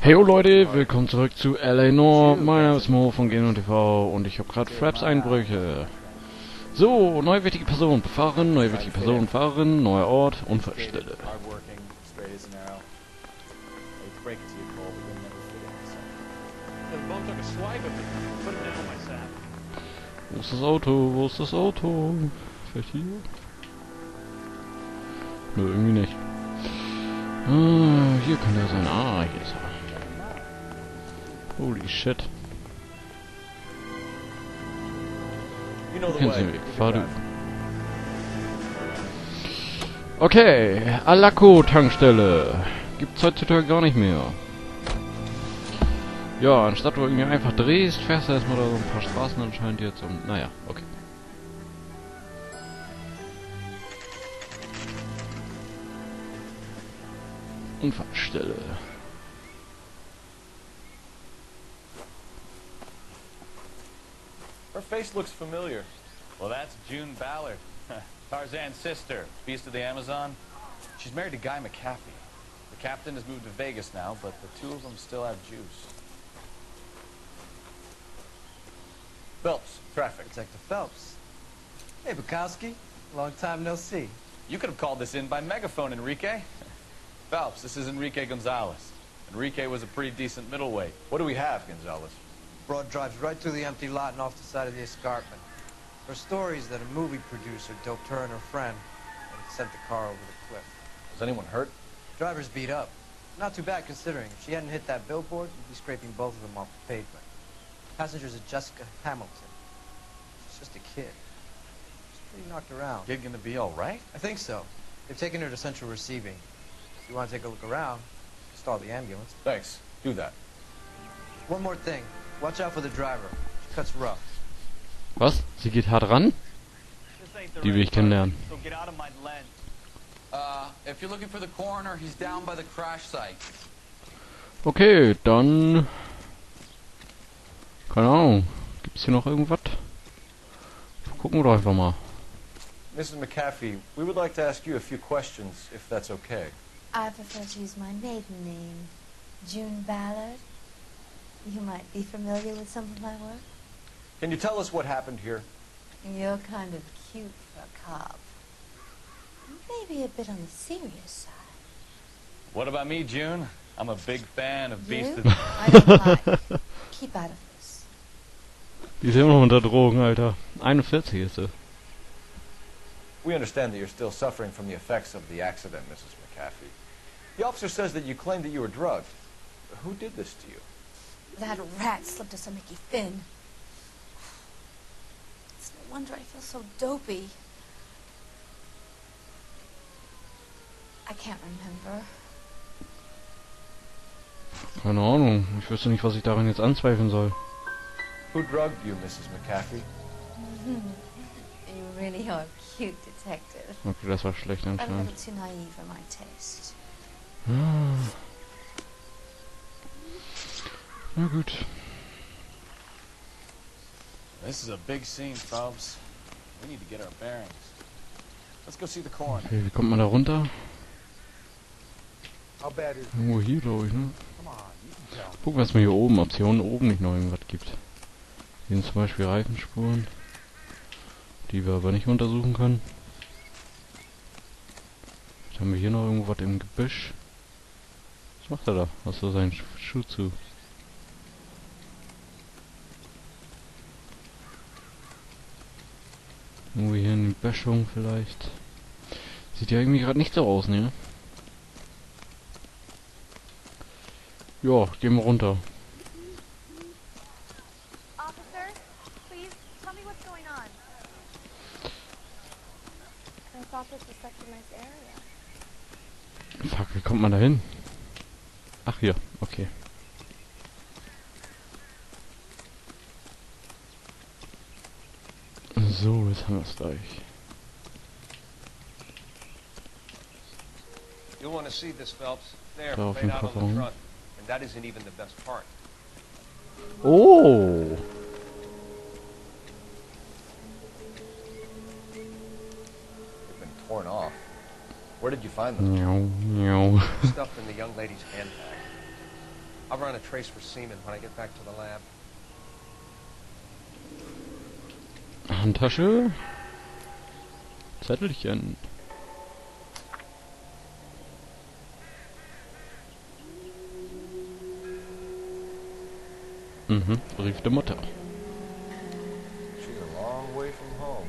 Heyo Leute, willkommen zurück zu Noire. Mein Name ist Mo von GamIngZoneTV und ich habe gerade Fraps-Einbrüche. So, neue wichtige Person, Fahrerin, neue wichtige Person, Fahrerin, neuer Ort, Unfallstelle. Wo ist das Auto? Wo ist das Auto? Vielleicht hier? Nö, irgendwie nicht. Hier kann er sein. Ah, hier ist er. Holy shit. Kennen Sie den Weg. Fahr du. Okay, Alaco-Tankstelle. Gibt's heutzutage gar nicht mehr. Ja, anstatt du irgendwie einfach drehst, fährst du erstmal da so ein paar Straßen anscheinend jetzt und naja, okay. Unfallstelle. Her face looks familiar. Well, that's June Ballard, Tarzan's sister, Beast of the Amazon. She's married to Guy McAfee. The captain has moved to Vegas now, but the two of them still have juice. Phelps, traffic. Detective Phelps. Hey, Bukowski. Long time no see. You could have called this in by megaphone, Enrique. Phelps, this is Enrique Gonzalez. Enrique was a pretty decent middleweight. What do we have, Gonzalez? Broad drives right through the empty lot and off the side of the escarpment. Her story is that a movie producer doped her and her friend and sent the car over the cliff. Was anyone hurt? Driver's beat up. Not too bad considering. If she hadn't hit that billboard, you'd be scraping both of them off the pavement. Passenger's a Jessica Hamilton. She's just a kid. She's pretty knocked around. Kid gonna be all right? I think so. They've taken her to central receiving. If you want to take a look around, stall the ambulance. Thanks. Do that. One more thing. Watch out for the driver. She cuts rough. Was? Sie geht hart ran? Die will ich kennenlernen. If you're looking for the coroner, he's down by the crash site. Okay, dann... Keine Ahnung. Gibt's hier noch irgendwas? Gucken wir doch einfach mal. Mrs. McAfee, we would like to ask you a few questions, if that's okay. I prefer to use my maiden name, June Ballard. You might be familiar with some of my work. Can you tell us what happened here? You're kind of cute for a cop. Maybe a bit on the serious side. What about me, June? I'm a big fan of Beast You? of... I don't mind. Keep out of this. Die ist immer noch unter Drogen, Alter. 41 ist sie. We understand that you're still suffering from the effects of the accident, Mrs. McAfee. The officer says that you claimed that you were drugged. Who did this to you? That rat slipped us a Mickey Finn. It's no wonder I feel so dopey. I can't remember. Keine Ahnung. Ich wüsste nicht, was ich daran jetzt anzweifeln soll. Who drugged you, Mrs. McAfee? You really are a cute detective. Okay, das war schlecht A anscheinend. little too naive for my taste. Na gut. This is a big scene, Phelps. We need to get our bearings. Let's go see the coroner. Okay, wie kommt man da runter? How bad is Irgendwo hier, glaube ich, ne? Come on, you can tell. Gucken wir erstmal hier oben, ob es hier oben nicht noch irgendwas gibt. Hier sind zum Beispiel Reifenspuren, die wir aber nicht untersuchen können. Jetzt haben wir hier noch irgendwas im Gebüsch. Was macht er da? Hast du seinen Schuh zu? Irgendwo hier in die Böschung vielleicht. Sieht ja irgendwie gerade nicht so aus, ne? Ja, gehen wir runter. Officer, please tell me what's going on. I thought this was such a nice area. Fuck, wie kommt man da hin? Ach, hier, okay. So, jetzt haben wir es gleich. You'll want to see this, Phelps. There, Da auf laid dem out on the Kofferraum. front. And that isn't even the best part. Oh! They've been torn off. Where did you find them? Meow, meow. Stuffed in the young lady's handbag. I'll run a trace for semen when I get back to the lab. Handtasche. Zettelchen. Mhm, Brief der Mutter. She's a long way from home.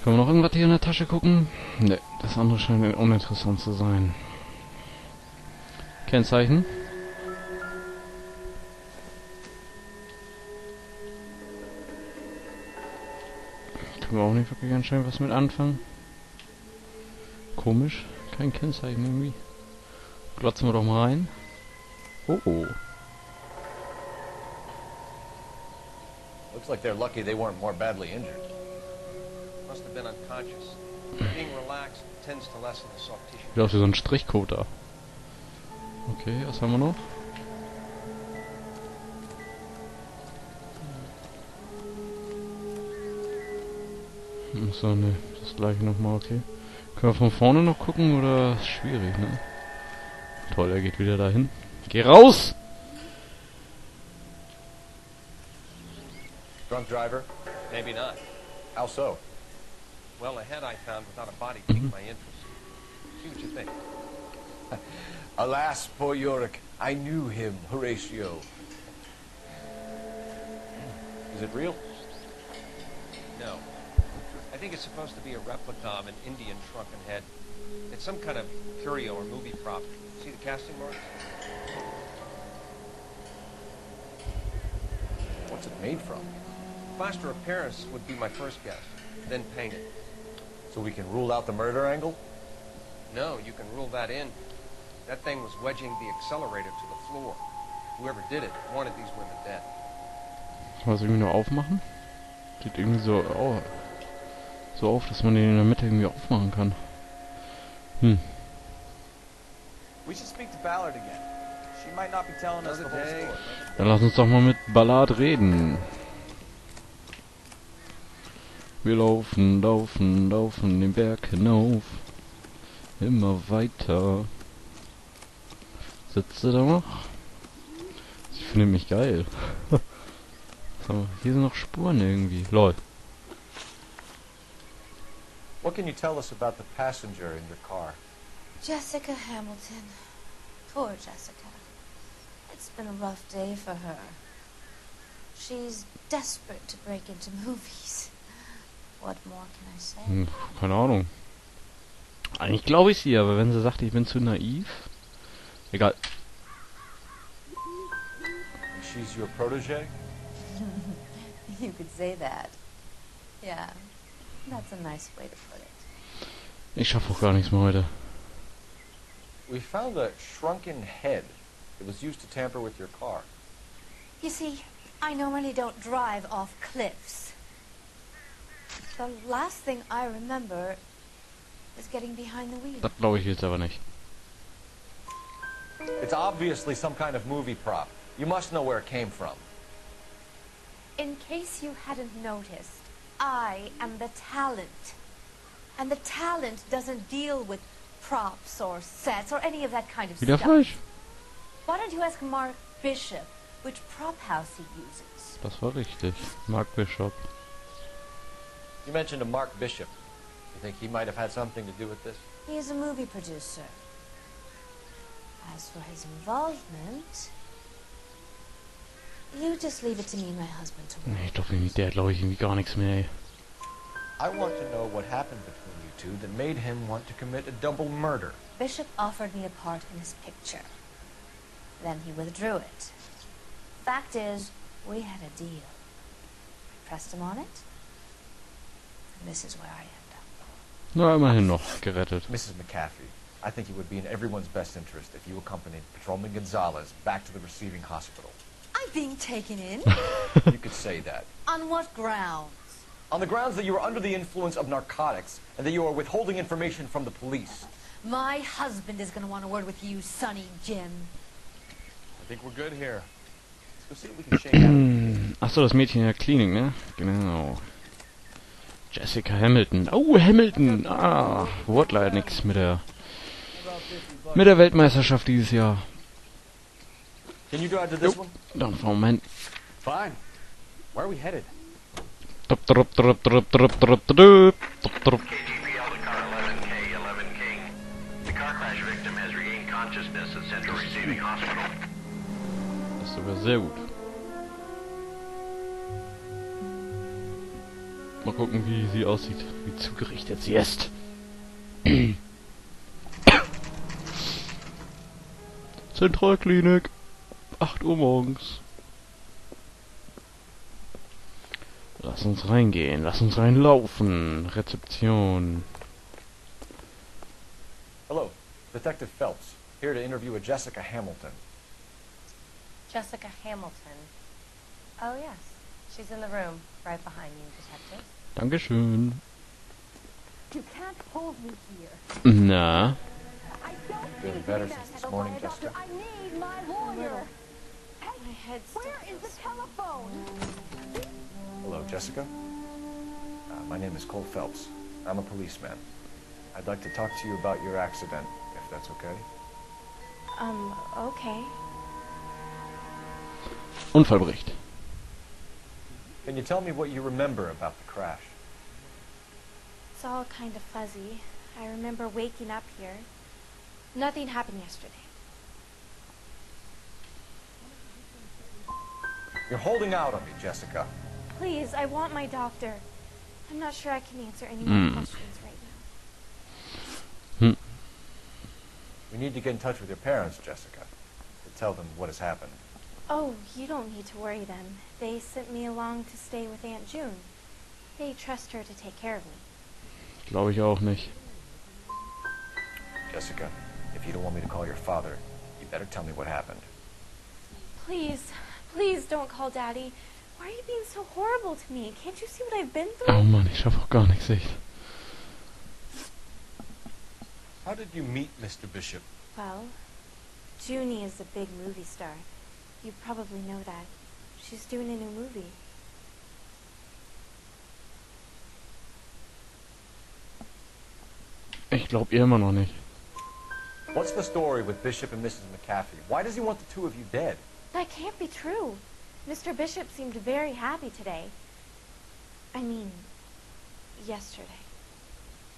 Können wir noch irgendwas hier in der Tasche gucken? Ne, das andere scheint uninteressant zu sein. Kennzeichen. Können wir auch nicht wirklich anscheinend was mit anfangen. Komisch. Kein Kennzeichen irgendwie. Glotzen wir doch mal rein. Oh oh. Looks like they're lucky they weren't more badly injured. Must have been unconscious. Being relaxed tends to lessen the soft tissue. Wieder auf wie so ein Strichcode da. Okay, was haben wir noch? So, ne, das gleiche nochmal, okay. Können wir von vorne noch gucken, oder ist schwierig, ne? Toll, er geht wieder dahin. Geh raus! Drunk driver? Maybe not. How so? Well, the head I found without a body piqued my interest. See what you think. Alas, poor Yorick. I knew him, Horatio. Is it real? No. I think it's supposed to be a replica of an Indian shrunken head. It's some kind of curio or movie prop. See the casting marks? What's it made from? Plaster of Paris would be my first guess. Then painted. So we can rule out the murder angle? No, you can rule that in. That thing was wedging the accelerator to the floor. Whoever did it wanted these women dead. Kann man das irgendwie nur aufmachen? Sieht irgendwie so, so auf, dass man den in der Mitte irgendwie aufmachen kann. Hm. We should speak to Ballard again. She might not be telling us the whole story. Dann lass uns doch mal mit Ballard reden. Wir laufen, laufen, laufen den Berg hinauf. Immer weiter. Sitze da noch? Sie findet mich geil. So, hier sind noch Spuren irgendwie. Lol. What can you tell us about the passenger in your car? Jessica Hamilton. Poor Jessica. It's been a rough day for her. She's desperate to break into movies. What more can I say? Keine Ahnung. Eigentlich glaube ich sie, aber wenn sie sagt, ich bin zu naiv. Egal. She's your protege? You could say that. Yeah, that's a nice way to put it. Ich schaffe auch gar nichts mehr heute. We found a shrunken head. It was used to tamper with your car. You see, I normally don't drive off cliffs. The last thing I remember is getting behind the wheel. Das glaube ich jetzt aber nicht. It's obviously some kind of movie prop. You must know where it came from. In case you hadn't noticed, I am the talent. And the talent doesn't deal with props or sets or any of that kind of Wieder stuff. falsch. Why don't you ask Mark Bishop which prop house he uses? Das war richtig. Mark Bishop. You mentioned a Mark Bishop. You think he might have had something to do with this? He is a movie producer. As for his involvement, you just leave it to me and my husband to work. Nee, doch mit der glaube ich irgendwie gar nichts mehr, ey. I want to know what happened between you two that made him want to commit a double murder. Bishop offered me a part in his picture. Then he withdrew it. Fact is, we had a deal. I pressed him on it, and this is where I end up. Na, immerhin noch gerettet. Mrs. McCaffrey, I think it would be in everyone's best interest if you accompanied Patrolman Gonzalez back to the receiving hospital. I'm being taken in? You could say that. On what grounds? On the grounds that you are under the influence of narcotics and that you are withholding information from the police. My husband is going to want a word with you, Sonny Jim. I think we're good here. Let's go see what we can shake out. Achso, das Mädchen in der Klinik, ne? Genau. Jessica Hamilton. Oh, Hamilton! Ah, wurde leider nichts mit der Weltmeisterschaft dieses Jahr. Can you drive to this one? Dann Moment. Fine. Where are we headed? Drup, drup, drup, drup, drup, drup, drup, drup, drup. KGPL to car 11K, 11 King. The car crash victim has regained consciousness at Central Receiving Hospital. Das ist sogar sehr gut. Mal gucken, wie sie aussieht, wie zugerichtet sie ist. Zentralklinik, 8 Uhr morgens. Lass uns reingehen, lass uns reinlaufen. Rezeption. Hello, Detective Phelps. Here to interview a Jessica Hamilton. Jessica Hamilton. Oh, yes. She's in the room, right behind you, Detective. Dankeschön. You can't hold me here. Na, I don't Feeling need better to be since this manhandled morning, by a doctor. Jessica? I need my lawyer. Hey, My head still where is the feels telephone? Hello, Jessica. My name is Cole Phelps. I'm a policeman. I'd like to talk to you about your accident, if that's okay. Okay. Unfallbericht. Can you tell me what you remember about the crash? It's all kind of fuzzy. I remember waking up here. Nothing happened yesterday. You're holding out on me, Jessica. Please, I want my doctor. I'm not sure I can answer any more questions right now. We need to get in touch with your parents, Jessica, to tell them what has happened. Oh, you don't need to worry them. They sent me along to stay with Aunt June. They trust her to take care of me. Glaube ich auch nicht. Jessica, if you don't want me to call your father, you better tell me what happened. Please, please don't call Daddy. Why are you being so horrible to me? Can't you see what I've been Oh through? Mann, ich schaffe auch gar nichts, echt. How did you meet Mr. Bishop? Well, Junie is a big movie star. You probably know that. She's doing a new movie. Ich glaube ihr immer noch nicht. What's the story with Bishop and Mrs. McAfee? Why does he want the two of you dead? That can't be true. Mr. Bishop seemed very happy today. I mean, yesterday.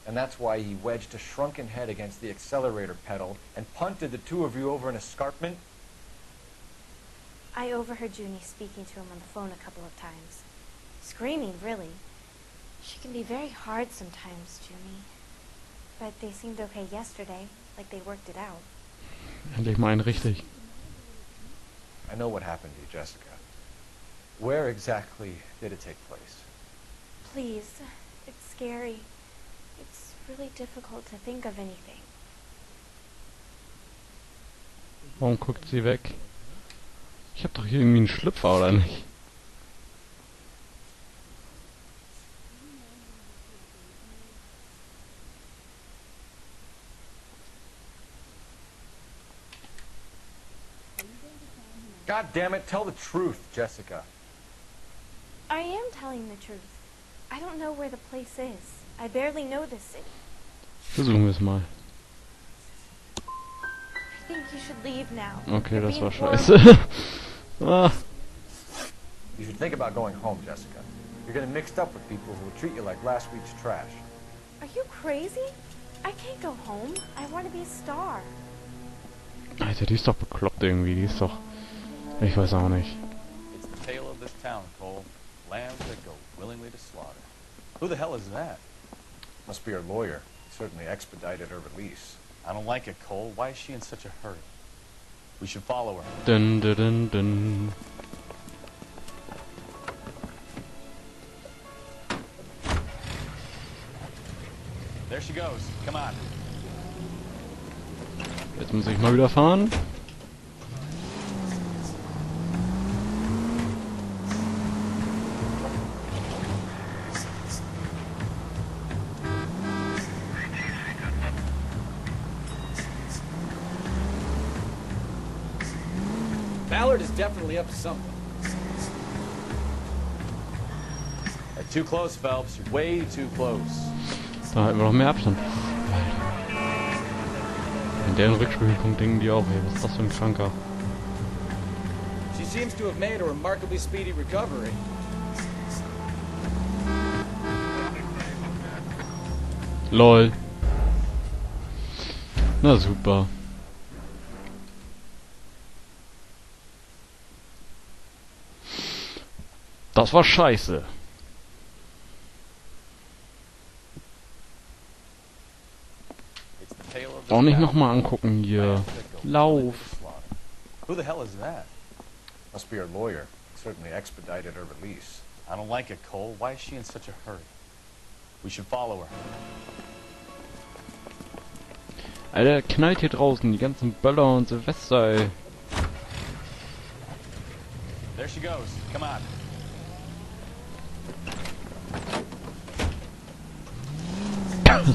And that's why he wedged a shrunken head against the accelerator pedal and punted the two of you over an escarpment? I overheard Junie speaking to him on the phone a couple of times. Screaming, really. She can be very hard sometimes, Junie. But they seemed okay yesterday, like they worked it out. Endlich mal einen richtig. I know what happened to you, Jessica. Where exactly did it take place? Please, it's scary. It's really difficult to think of anything. Warum guckt sie weg? Ich hab doch hier irgendwie einen Schlüpfer, oder nicht? God damn it, tell the truth, Jessica. I am telling the truth. I don't know where the place is. I barely know this city. Versuchen wir es mal. I think you should leave now. Okay, You're das war being horrible. scheiße. Ah. You should think about going home, Jessica. You're getting mixed up with people who will treat you like last week's trash. Are you crazy? I can't go home. I want to be a star. Alter, die ist doch bekloppt irgendwie. Die ist doch... Ich weiß auch nicht. It's the tale of this town, Cole. Lambs that go willingly to slaughter. Who the hell is that? Must be her lawyer. He certainly expedited her release. I don't like it, Cole. Why is she in such a hurry? We should follow her. Dun, dun, dun, dun. There she goes. Come on. Jetzt muss ich mal wieder fahren. Ballard is definitely up to something. You're too close, Phelps. You're way too close. Da halten wir noch mehr Abstand. In deren Rückspielpunkt denken die auch, ey, was ist das für ein Kranker? seems to have made a remarkably speedy recovery. Lol. Na super. Das war scheiße. Auch nicht nochmal angucken hier. Lauf. Who the hell is that? Must be her lawyer. Certainly expedited her release. I don't like it, Cole. Why is she in such a hurry? We should follow her. Alter, knallt hier draußen die ganzen Böller und Silvester, ey. There she goes. Come on.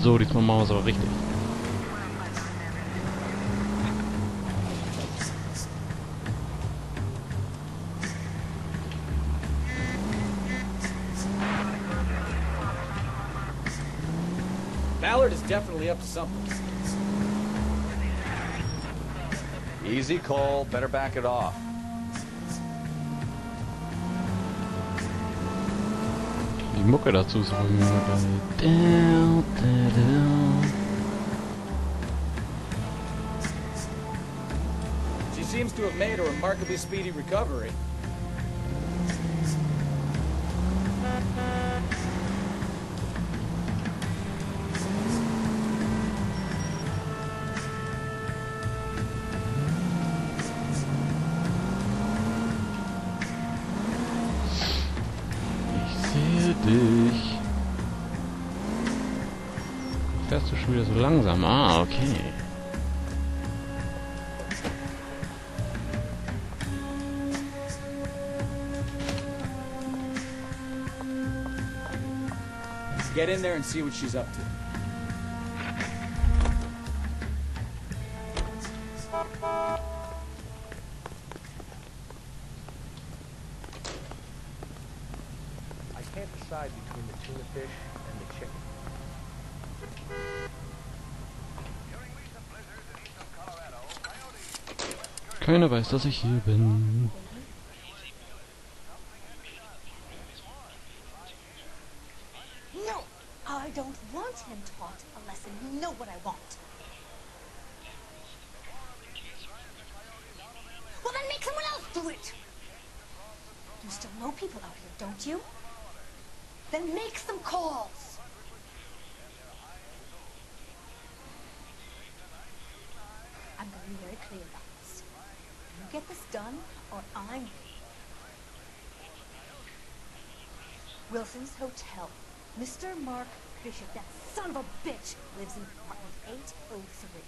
So, diesmal machen wir es aber richtig. Ballard is definitely up to something. Easy, Cole. Better back it off. Die Mucke dazu ist auch immer geil. She seems to have made a remarkably speedy recovery. Dich. Fährst du schon wieder so langsam? Ah, okay. Get in there and see what she's up to. Decide between the tuna fish and the chicken. Keiner weiß, dass ich hier bin. No, I don't want him taught a lesson. You know what I want. Well, then make someone else do it. You still know people out here, don't you? Then make some calls. I'm going to be very clear about this. You get this done, or I'm... Wilson's Hotel. Mr. Mark Bishop, that son of a bitch, lives in apartment 803.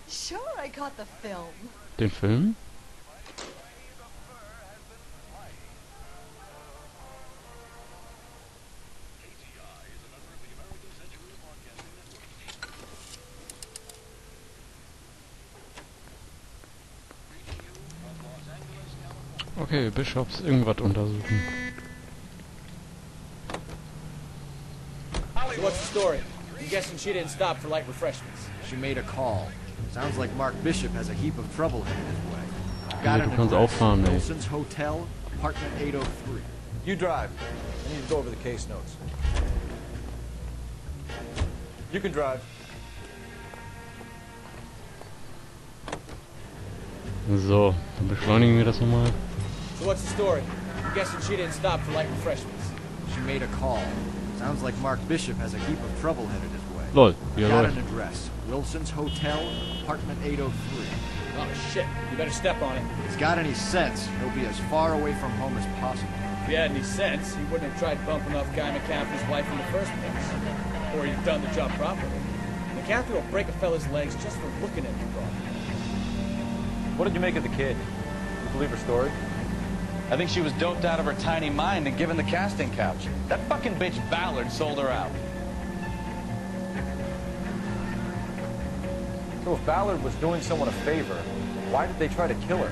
Sure, I caught the film. Den Film? Okay, Bischofs irgendwas untersuchen. So what's the story? I'm guessing she didn't stop for light refreshments. She made a call. Sounds like Mark Bishop has a heap of trouble headed his way. Ja, du kannst auch fahren, ey. Wilson's Hotel, apartment 803. You drive. I need to go over the case notes. You can drive. So, dann beschleunigen wir das nochmal. So what's the story? I'm guessing she didn't stop for light refreshments. She made a call. Sounds like Mark Bishop has a heap of trouble headed his way. Lol, ja Got läuft. an address. Wilson's Hotel, apartment 803. Oh shit, you better step on it. If he's got any sense, he'll be as far away from home as possible. If he had any sense, he wouldn't have tried bumping off Guy McCaffrey's wife in the first place. Or he'd have done the job properly. McCaffrey will break a fella's legs just for looking at the problem. What did you make of the kid? You believe her story? I think she was doped out of her tiny mind and given the casting couch. That fucking bitch Ballard sold her out. So if Ballard was doing someone a favor, why did they try to kill her?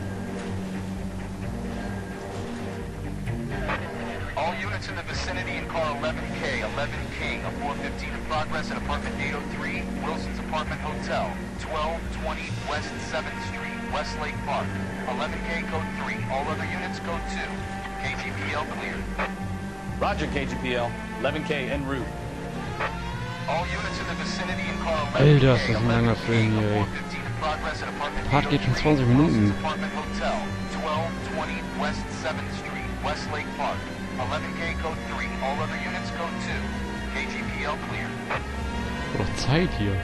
All units in the vicinity in car 11K, 11 King, a 415 in progress at apartment 803, Wilson's Apartment Hotel, 1220 West 7th Street, Westlake Park. 11K code 3, all other units code 2. KGPL clear. Roger, KGPL. 11K en route. All units in the vicinity in car 11K, Alter, ist das ein langer Film hier, ey. 415 in progress at apartment Part geht schon 803, 20 Minuten. Wilson's Apartment Hotel, 1220 West 7th Street, Westlake Park. 11K code 3, all other units code 2. KGPL clear. Doch Zeit hier.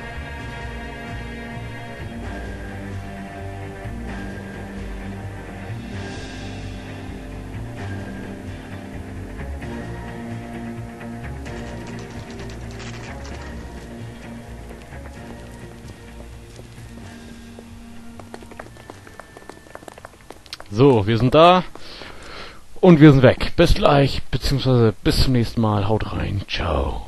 So, wir sind da und wir sind weg. Bis gleich, beziehungsweise bis zum nächsten Mal. Haut rein. Ciao.